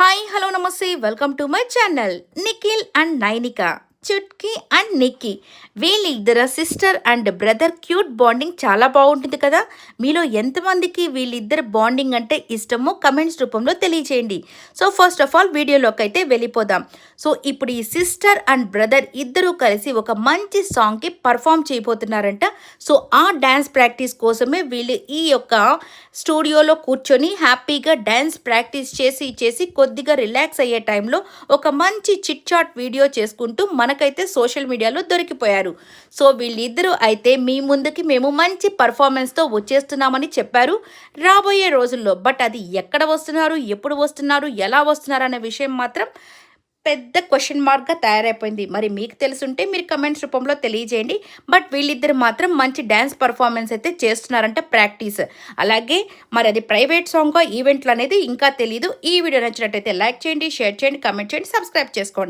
Hi hello నమస్తే welcome to my channel Nikhil and Nainika Chutki and Nikki వీళ్ళిద్దరు sister and brother cute bonding చాలా బాగుంటుంది కదా. మీలో ఎంతమందికి వీళ్ళిద్దరు బాండింగ్ అంటే ఇష్టమో కమెంట్స్ రూపంలో తెలియచేయండి. సో ఫస్ట్ ఆఫ్ ఆల్ వీడియోలోకి అయితే వెళ్ళిపోదాం. సో ఇప్పుడు ఈ సిస్టర్ అండ్ బ్రదర్ ఇద్దరూ కలిసి ఒక మంచి సాంగ్కి పర్ఫామ్ చేయబోతున్నారంట. సో ఆ డ్యాన్స్ ప్రాక్టీస్ కోసమే వీళ్ళు ఈ యొక్క స్టూడియోలో కూర్చొని హ్యాపీగా డ్యాన్స్ ప్రాక్టీస్ చేసి కొద్దిగా రిలాక్స్ అయ్యే టైంలో ఒక మంచి చిట్ చాట్ వీడియో చేసుకుంటూ మనకైతే సోషల్ మీడియాలో దొరికిపోయారు. సో వీళ్ళిద్దరూ అయితే మీ ముందుకి మేము మంచి పర్ఫార్మెన్స్తో వచ్చేస్తున్నామని చెప్పారు రాబోయే రోజుల్లో. బట్ అది ఎక్కడ వస్తున్నారు, ఎప్పుడు వస్తున్నారు, ఎలా వస్తున్నారు అనే విషయం మాత్రం పెద్ద క్వశ్చన్ మార్క్గా తయారైపోయింది. మరి మీకు తెలుసుంటే మీరు కమెంట్స్ రూపంలో తెలియజేయండి. బట్ వీళ్ళిద్దరు మాత్రం మంచి డ్యాన్స్ పర్ఫార్మెన్స్ అయితే చేస్తున్నారంట ప్రాక్టీస్. అలాగే మరి అది ప్రైవేట్ సాంగ్గా ఈవెంట్లు అనేది ఇంకా తెలియదు. ఈ వీడియో నచ్చినట్టయితే లైక్ చేయండి, షేర్ చేయండి, కమెంట్ చేయండి, సబ్స్క్రైబ్ చేసుకోండి.